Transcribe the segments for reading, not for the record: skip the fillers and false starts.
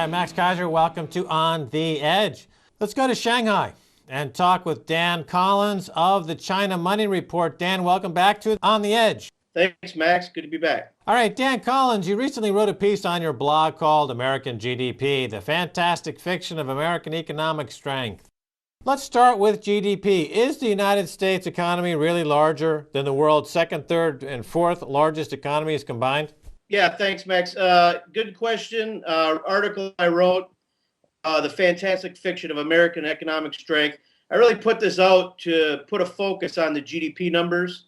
Max Kesier. Welcome to On the Edge. Let's go to Shanghai and talk with Dan Collins of the China Money Report. Dan, welcome back to On the Edge. Thanks, Max. Good to be back. All right, Dan Collins, you recently wrote a piece on your blog called American GDP, the fantastic fiction of American economic strength. Let's start with GDP. Is the United States economy really larger than the world's second, third, and fourth largest economies combined? Yeah, thanks, Max. Good question. Article I wrote, The Fantastic Fiction of American Economic Strength. I really put this out to put a focus on the GDP numbers.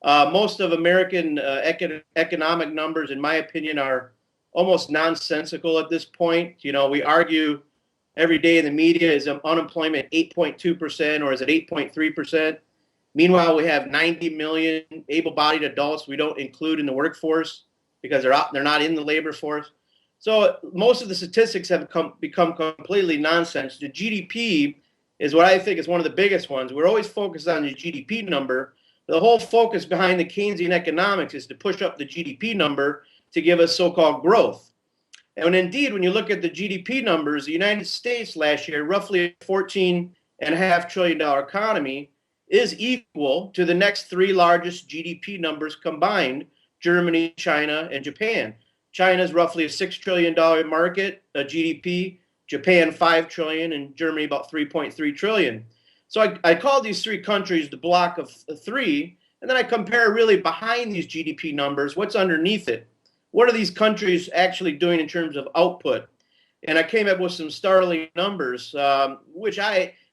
Most of American economic numbers, in my opinion, are almost nonsensical at this point. You know, we argue every day in the media, is unemployment 8.2% or is it 8.3%? Meanwhile, we have 90 million able-bodied adults we don't include in the workforce because they're not in the labor force. So most of the statistics have become completely nonsense. The GDP is what I think is one of the biggest ones. We're always focused on the GDP number. The whole focus behind the Keynesian economics is to push up the GDP number to give us so-called growth. And indeed, when you look at the GDP numbers, the United States last year, roughly a $14.5 trillion economy, is equal to the next three largest GDP numbers combined, Germany, China, and Japan. China is roughly a $6 trillion market, GDP, Japan $5 trillion, and Germany about $3.3 trillion. So I call these three countries the block of three, and then I compare really behind these GDP numbers, what's underneath it. What are these countries actually doing in terms of output? And I came up with some startling numbers, which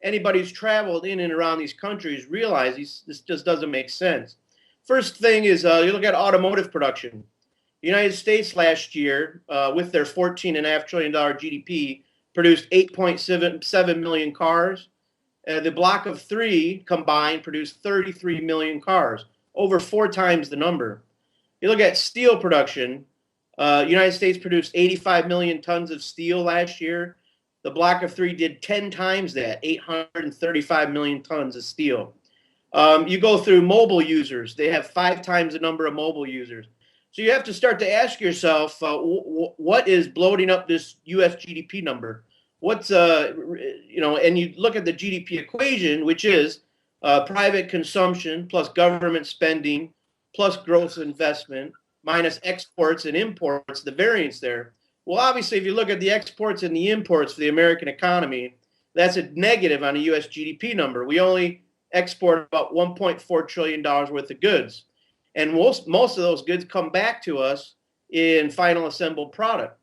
anybody who's traveled in and around these countries realizes this just doesn't make sense. First thing is you look at automotive production. The United States last year, with their $14.5 trillion GDP, produced 8.7 million cars. The block of three combined produced 33 million cars, over 4 times the number. You look at steel production, United States produced 85 million tons of steel last year. The block of three did 10 times that, 835 million tons of steel. You go through mobile users. They have 5 times the number of mobile users. So you have to start to ask yourself, what is bloating up this U.S. GDP number? What's, and you look at the GDP equation, which is private consumption plus government spending plus gross investment minus exports and imports, the variance there. Well, obviously, if you look at the exports and the imports for the American economy, that's a negative on a U.S. GDP number. We only export about $1.4 trillion worth of goods. And most of those goods come back to us in final assembled product.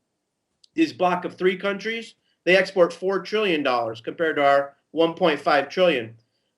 These block of three countries, they export $4 trillion compared to our $1.5 trillion.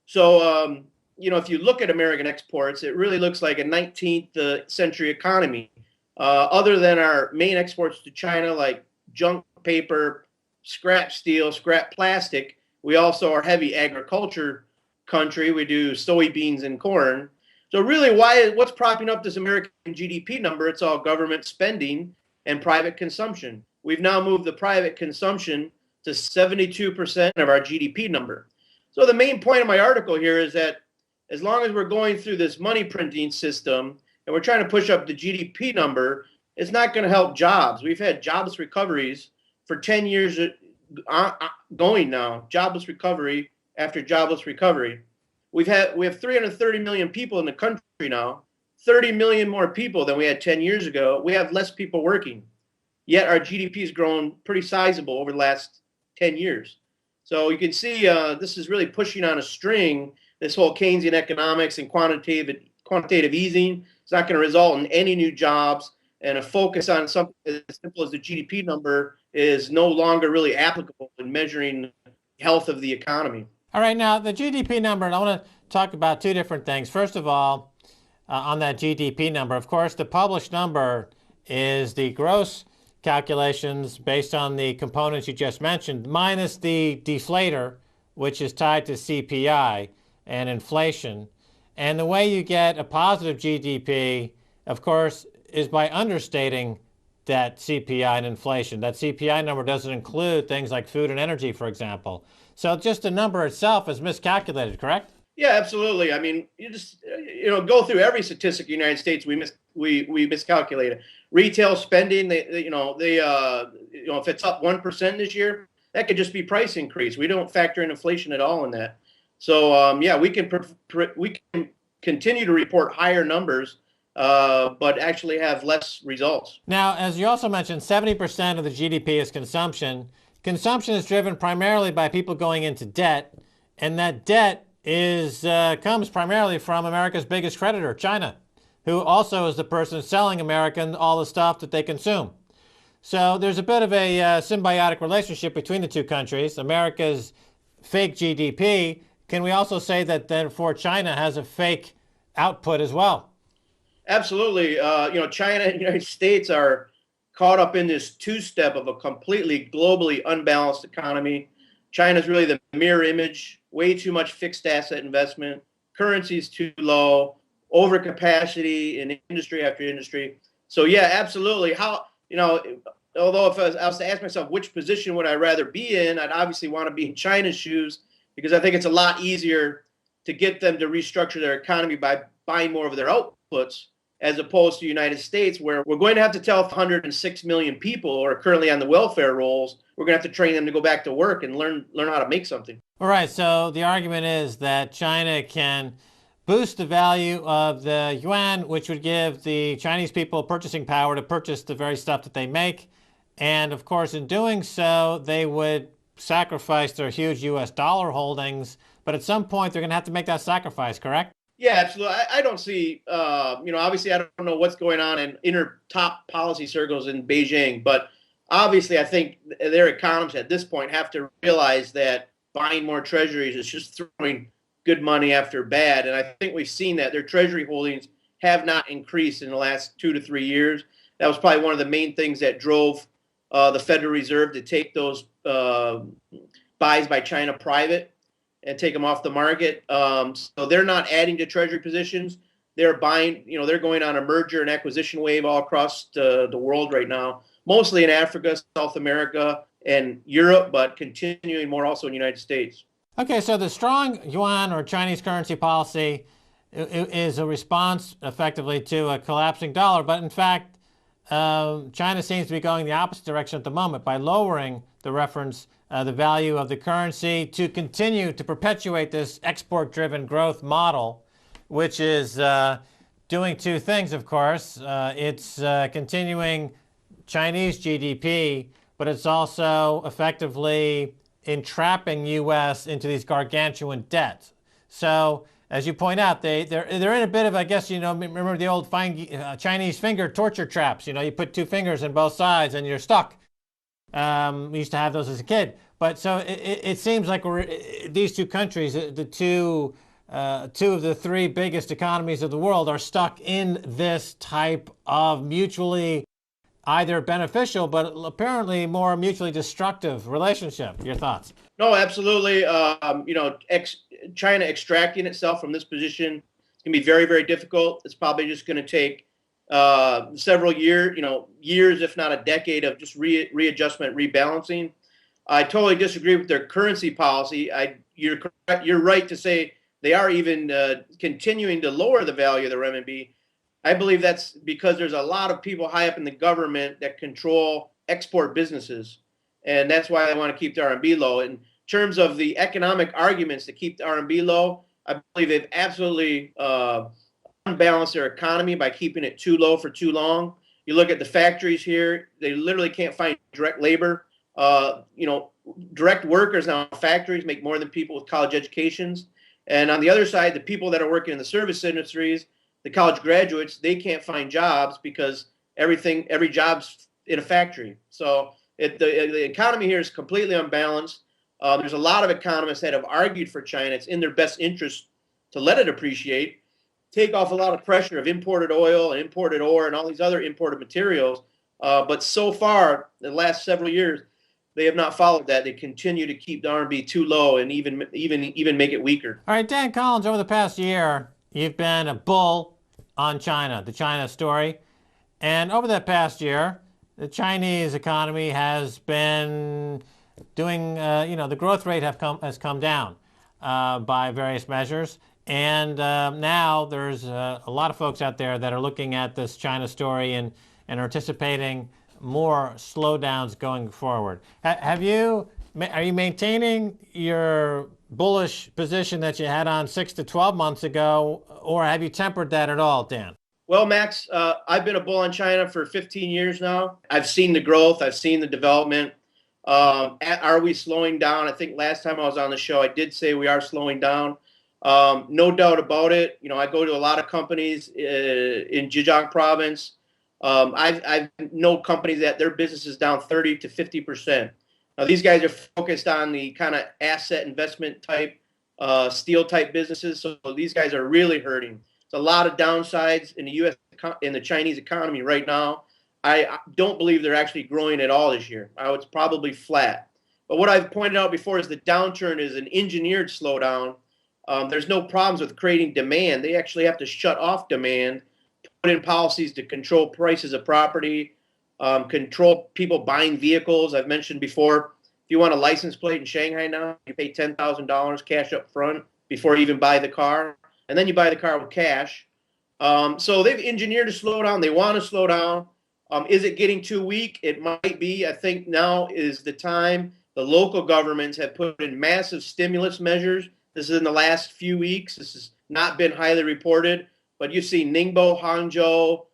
So, if you look at American exports, it really looks like a 19th century economy. Other than our main exports to China, like junk paper, scrap steel, scrap plastic, we also are a heavy agriculture country. We do soybeans and corn. So really, what's propping up this American GDP number? It's all government spending and private consumption. We've now moved the private consumption to 72% of our GDP number. So the main point of my article here is that as long as we're going through this money printing system and we're trying to push up the GDP number, it's not going to help jobs. We've had jobless recoveries for 10 years going now, jobless recovery after jobless recovery. We have 330 million people in the country now, 30 million more people than we had 10 years ago. We have less people working, yet our GDP has grown pretty sizable over the last 10 years. So you can see this is really pushing on a string, this whole Keynesian economics and quantitative easing. It's not going to result in any new jobs, and a focus on something as simple as the GDP number is no longer really applicable in measuring the health of the economy. All right, now the GDP number, and I want to talk about two different things. First of all, on that GDP number, of course, the published number is the gross calculations based on the components you just mentioned, minus the deflator, which is tied to CPI and inflation. And the way you get a positive GDP, of course, is by understating that CPI and inflation. That CPI number doesn't include things like food and energy, for example. So just the number itself is miscalculated, correct? Yeah, absolutely. I mean, you just go through every statistic in the United States, we we miscalculated. Retail spending, if it's up 1% this year, that could just be price increase. We don't factor in inflation at all in that. So yeah, we can continue to report higher numbers, but actually have less results. Now, as you also mentioned, 70% of the GDP is consumption. Consumption is driven primarily by people going into debt, and that debt comes primarily from America's biggest creditor, China, who also is the person selling Americans all the stuff that they consume. So there's a bit of a symbiotic relationship between the two countries. America's fake GDP. Can we also say that therefore China has a fake output as well? Absolutely. China and the United States are caught up in this two-step of a completely globally unbalanced economy. China's really the mirror image, way too much fixed asset investment, currency's too low, overcapacity in industry after industry. So yeah, absolutely. Although if I was to ask myself which position would I rather be in, I'd obviously want to be in China's shoes because I think it's a lot easier to get them to restructure their economy by buying more of their outputs as opposed to the United States, where we're going to have to tell 106 million people who are currently on the welfare rolls, we're going to have to train them to go back to work and learn how to make something. All right, so the argument is that China can boost the value of the yuan, which would give the Chinese people purchasing power to purchase the very stuff that they make. And of course, in doing so, they would sacrifice their huge US dollar holdings. But at some point, they're going to have to make that sacrifice, correct? Yeah, absolutely. I don't see, obviously I don't know what's going on in inner top policy circles in Beijing, but obviously I think their economists at this point have to realize that buying more treasuries is just throwing good money after bad. And I think we've seen that their treasury holdings have not increased in the last 2 to 3 years. That was probably one of the main things that drove the Federal Reserve to take those buys by China private and take them off the market. So they're not adding to treasury positions. They're buying, they're going on a merger and acquisition wave all across the world right now, mostly in Africa, South America, and Europe, but continuing more also in the United States. Okay, so the strong yuan or Chinese currency policy is a response effectively to a collapsing dollar. But in fact, China seems to be going the opposite direction at the moment by lowering the reference, the value of the currency to continue to perpetuate this export-driven growth model, which is doing two things, of course. It's continuing Chinese GDP, but it's also effectively entrapping U.S. into these gargantuan debts. So, as you point out, they're in a bit of, I guess, remember the old Chinese finger torture traps. You put two fingers in both sides and you're stuck. We used to have those as a kid. But so it seems like these two countries, the two of the three biggest economies of the world, are stuck in this type of mutually either beneficial, but apparently more mutually destructive relationship. Your thoughts? No, absolutely. China extracting itself from this position is going to be very, very difficult. It's probably just going to take several years, if not a decade of just readjustment, rebalancing. I totally disagree with their currency policy. You're correct. You're right to say they are even continuing to lower the value of the renminbi. I believe that's because there's a lot of people high up in the government that control export businesses, and that's why they want to keep the RMB low. In terms of the economic arguments to keep the RMB low, I believe they've absolutely unbalanced their economy by keeping it too low for too long. You look at the factories here; they literally can't find direct labor. Direct workers now in factories make more than people with college educations, and on the other side, the people that are working in the service industries, the college graduates, they can't find jobs because every job's in a factory. So the economy here is completely unbalanced. There's a lot of economists that have argued for China. It's in their best interest to let it appreciate, take off a lot of pressure of imported oil and imported ore and all these other imported materials. But so far, the last several years, they have not followed that. They continue to keep the RMB too low and even make it weaker. All right, Dan Collins, over the past year, you've been a bull on China, the China story. And over that past year, the Chinese economy has been doing, the growth rate has come down by various measures. And now there's a lot of folks out there that are looking at this China story and are anticipating more slowdowns going forward. Are you maintaining your bullish position that you had on 6 to 12 months ago, or have you tempered that at all, Dan? Well, Max, I've been a bull on China for 15 years now. I've seen the growth. I've seen the development. Are we slowing down? I think last time I was on the show, I did say we are slowing down. No doubt about it. You know, I go to a lot of companies in Zhejiang province. I've know companies that their business is down 30 to 50%. Now, these guys are focused on the kind of asset investment type, steel type businesses. So these guys are really hurting. There's a lot of downsides in the U.S. in the Chinese economy right now. I don't believe they're actually growing at all this year. It's probably flat. But what I've pointed out before is the downturn is an engineered slowdown. There's no problems with creating demand. They actually have to shut off demand, put in policies to control prices of property, control people buying vehicles. I've mentioned before, if you want a license plate in Shanghai now, you pay $10,000 cash up front before you even buy the car. And then you buy the car with cash. So they've engineered a slowdown. They want to slow down. Is it getting too weak? It might be. I think now is the time. The local governments have put in massive stimulus measures. This is in the last few weeks. This has not been highly reported. But you see Ningbo, Hangzhou,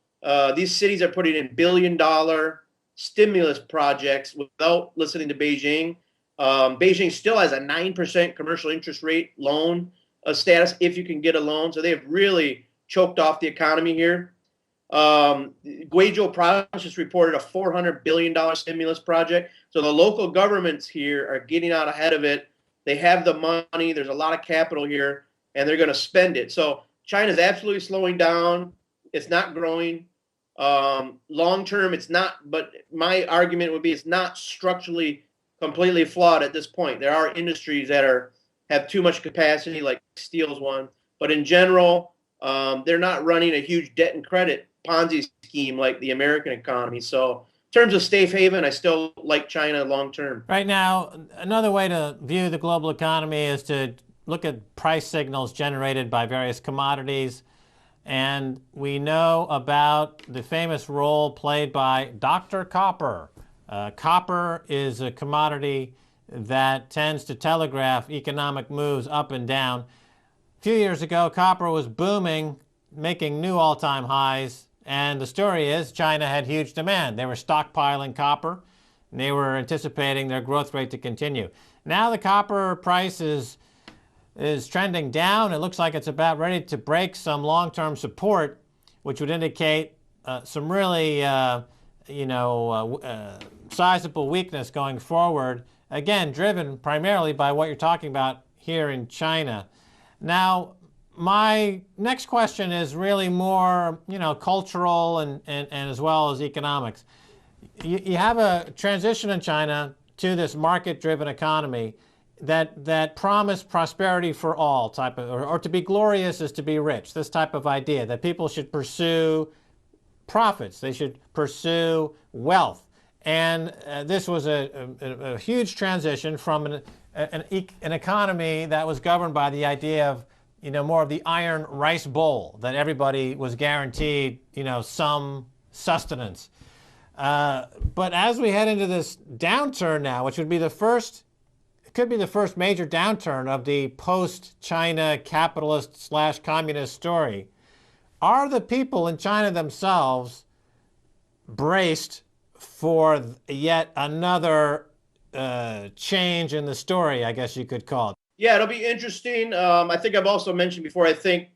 these cities are putting in billion-dollar stimulus projects without listening to Beijing. Beijing still has a 9% commercial interest rate loan status if you can get a loan. So they have really choked off the economy here. Guizhou province just reported a $400 billion stimulus project. So the local governments here are getting out ahead of it. They have the money. There's a lot of capital here, and they're going to spend it. So China's absolutely slowing down. It's not growing. Long term, it's not. But my argument would be it's not structurally completely flawed at this point. There are industries that have too much capacity, like steel's one. But in general, they're not running a huge debt and credit Ponzi scheme like the American economy. So in terms of safe haven, I still like China long term. Right now, another way to view the global economy is to look at price signals generated by various commodities. And we know about the famous role played by Dr. Copper. Copper is a commodity that tends to telegraph economic moves up and down. A few years ago, copper was booming, making new all-time highs. And the story is China had huge demand. They were stockpiling copper, and they were anticipating their growth rate to continue. Now the copper price is trending down. It looks like it's about ready to break some long-term support, which would indicate some really, sizable weakness going forward. Again, driven primarily by what you're talking about here in China. Now, my next question is really more, cultural and as well as economics. You have a transition in China to this market-driven economy that promise prosperity for all type of, or to be glorious is to be rich. This type of idea that people should pursue profits, they should pursue wealth, and this was a huge transition from an economy that was governed by the idea of more of the iron rice bowl, that everybody was guaranteed some sustenance. But as we head into this downturn now, which would be could be the first major downturn of the post-China capitalist/communist story, are the people in China themselves braced for yet another change in the story, I guess you could call it? Yeah, it'll be interesting. I think I've also mentioned before, I think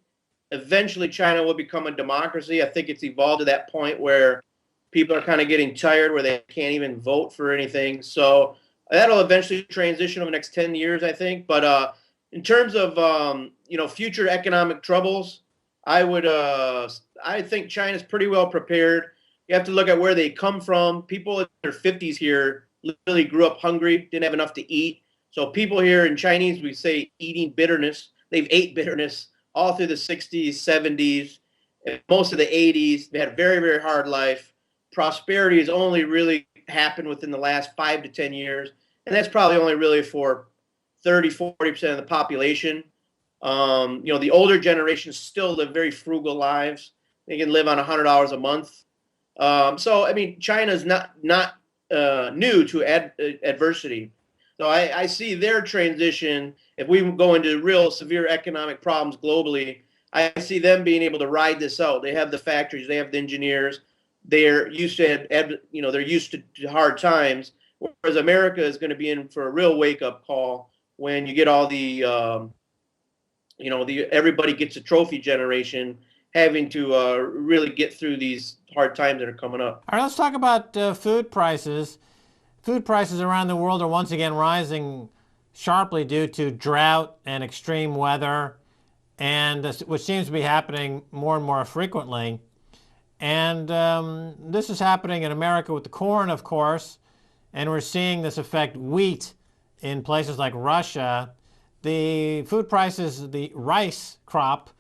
eventually China will become a democracy. I think it's evolved to that point where people are kind of getting tired, where they can't even vote for anything. So that'll eventually transition over the next 10 years, I think. But in terms of future economic troubles, I think China's pretty well prepared. You have to look at where they come from. People in their 50s here literally grew up hungry, didn't have enough to eat. So people here in Chinese, we say eating bitterness. They've ate bitterness all through the 60s, 70s, and most of the 80s. They had a very, very hard life. Prosperity has only really happened within the last 5 to 10 years. And that's probably only really for 30, 40% of the population. The older generations still live very frugal lives. They can live on $100 a month. So I mean, China's not new to adversity. So I see their transition. If we go into real severe economic problems globally, I see them being able to ride this out. They have the factories, they have the engineers. They're used to they're used to hard times. Whereas America is going to be in for a real wake up call when you get all the the everybody gets a trophy generation having to really get through these hard times that are coming up. All right, let's talk about food prices. Food prices around the world are once again rising sharply due to drought and extreme weather, and which seems to be happening more and more frequently. And this is happening in America with the corn, of course, and we're seeing this affect wheat in places like Russia. The food prices, the rice crop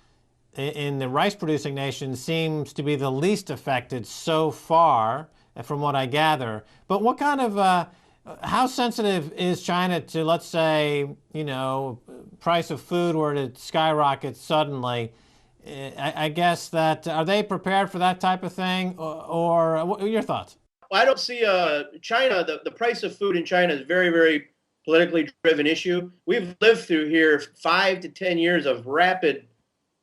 in the rice-producing nations seems to be the least affected so far, from what I gather. But what kind of, how sensitive is China to, let's say, price of food were to skyrocket suddenly? I guess that, are they prepared for that type of thing, or what are your thoughts? Well, I don't see China. The price of food in China is very, very politically driven issue. We've lived through here 5 to 10 years of rapid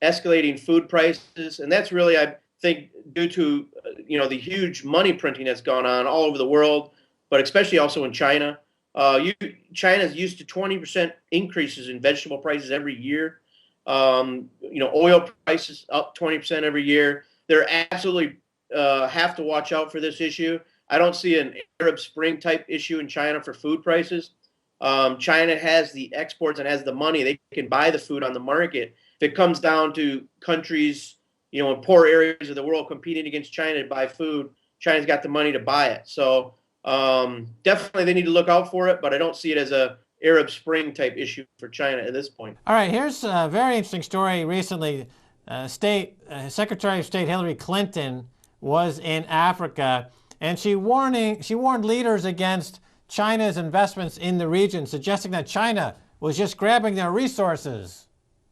escalating food prices, and that's really, I think, due to the huge money printing that's gone on all over the world, but especially also in China. China's used to 20% increases in vegetable prices every year. Oil prices up 20% every year. They're absolutely have to watch out for this issue. I don't see an Arab Spring type issue in China for food prices. China has the exports and has the money. They can buy the food on the market. If it comes down to countries, in poor areas of the world competing against China to buy food, China's got the money to buy it. So definitely they need to look out for it, but I don't see it as a Arab Spring type issue for China at this point. All right, here's a very interesting story. Recently, Secretary of State Hillary Clinton was in Africa, and she warned leaders against China's investments in the region, suggesting that China was just grabbing their resources.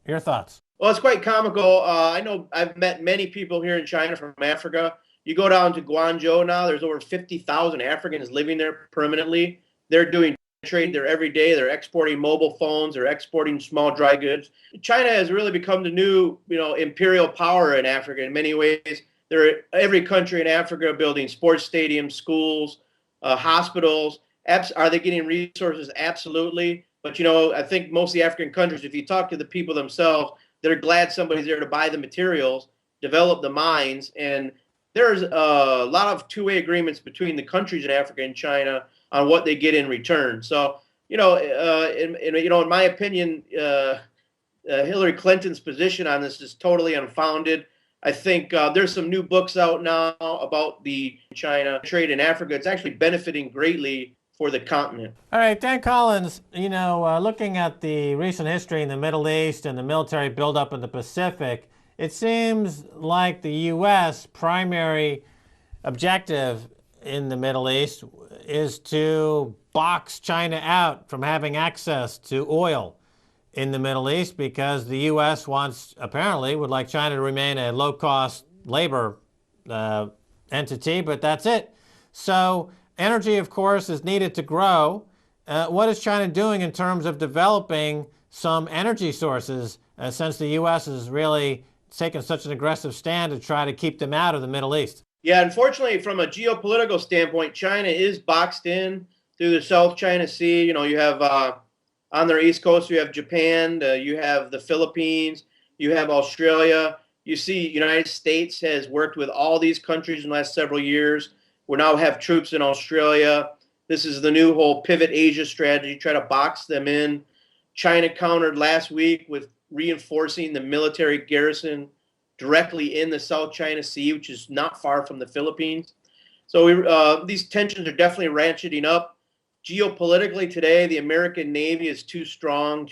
Your thoughts? Well, it's quite comical. I know I've met many people here in China from Africa. You go down to Guangzhou now, there's over 50,000 Africans living there permanently. They're doing trade there every day. They're exporting mobile phones. They're exporting small dry goods. China has really become the new, imperial power in Africa in many ways. Every country in Africa building sports stadiums, schools, hospitals. Are they getting resources? Absolutely. But, I think most of the African countries, if you talk to the people themselves, they're glad somebody's there to buy the materials, develop the mines. And there's a lot of two-way agreements between the countries in Africa and China on what they get in return. So, in my opinion, Hillary Clinton's position on this is totally unfounded. I think there's some new books out now about the China trade in Africa. It's actually benefiting greatly for the continent. All right, Dan Collins, looking at the recent history in the Middle East and the military buildup in the Pacific, it seems like the U.S. primary objective in the Middle East is to box China out from having access to oil in the Middle East, because the U.S. would like China to remain a low-cost labor entity, but that's it. So energy, of course, is needed to grow. What is China doing in terms of developing some energy sources, since the U.S. has really taken such an aggressive stand to try to keep them out of the Middle East? Yeah, unfortunately, from a geopolitical standpoint, China is boxed in through the South China Sea. You have on their east coast, you have Japan, you have the Philippines, you have Australia. You see, United States has worked with all these countries in the last several years. We now have troops in Australia. This is the new whole pivot Asia strategy, try to box them in. China countered last week with reinforcing the military garrison directly in the South China Sea, which is not far from the Philippines. So these tensions are definitely ratcheting up. Geopolitically today, the American Navy is too strong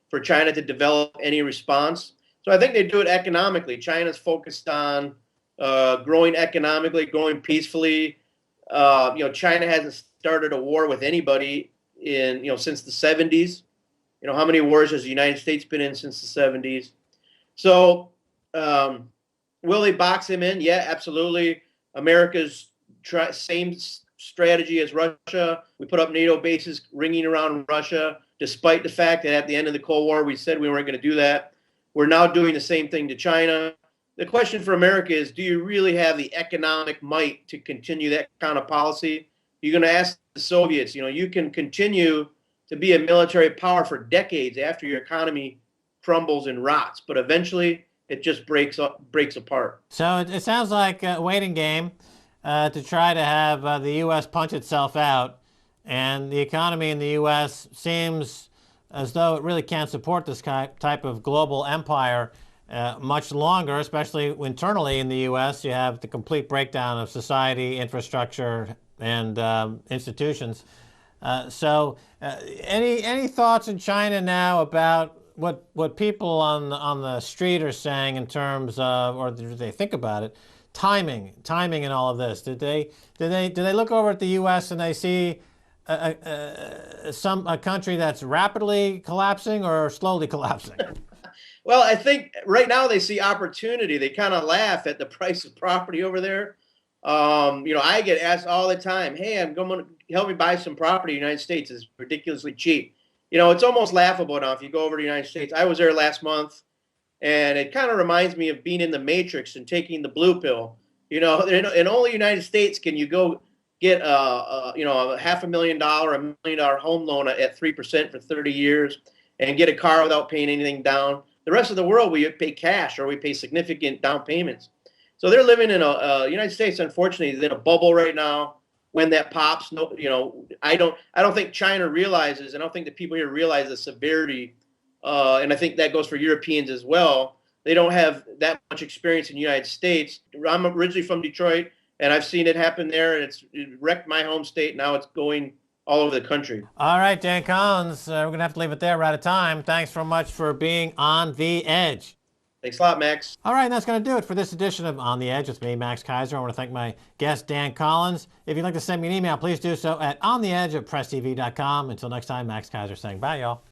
for China to develop any response. So I think they do it economically. China's focused on growing economically, growing peacefully. China hasn't started a war with anybody since the 70s. How many wars has the United States been in since the 70s? So, will they box him in? Yeah, absolutely. America's same strategy as Russia. We put up NATO bases ringing around Russia, despite the fact that at the end of the Cold War, we said we weren't going to do that. We're now doing the same thing to China. The question for America is, do you really have the economic might to continue that kind of policy? You're going to ask the Soviets, you can continue to be a military power for decades after your economy crumbles and rots, but eventually it just breaks apart. So it sounds like a waiting game to try to have the U.S. punch itself out, and the economy in the U.S. seems as though it really can't support this type of global empire much longer, especially internally in the U.S. You have the complete breakdown of society, infrastructure, and institutions. Any thoughts in China now about what people on the street are saying in terms of, or do they think about it, timing in all of this? Do they look over at the U.S. and they see a country that's rapidly collapsing or slowly collapsing? Well, I think right now they see opportunity. They kind of laugh at the price of property over there. I get asked all the time, "Hey, I'm going to help me buy some property in the United States. It's ridiculously cheap." It's almost laughable now if you go over to the United States. I was there last month, and it kind of reminds me of being in the Matrix and taking the blue pill. In only United States can you go get a $500,000, $1 million home loan at 3% for 30 years, and get a car without paying anything down. The rest of the world, we pay cash or we pay significant down payments. So they're living in a United States, unfortunately, is in a bubble right now. When that pops, I don't think China realizes, and I don't think the people here realize the severity. And I think that goes for Europeans as well. They don't have that much experience in the United States. I'm originally from Detroit, and I've seen it happen there, and it wrecked my home state. Now it's going all over the country. All right, Dan Collins, we're going to have to leave it there. We're out of time. Thanks so much for being on the edge. Thanks a lot, Max. All right, and that's going to do it for this edition of On the Edge with me, Max Kesier. I want to thank my guest, Dan Collins. If you'd like to send me an email, please do so at ontheedge@presstv.com. Until next time, Max Kesier saying bye, y'all.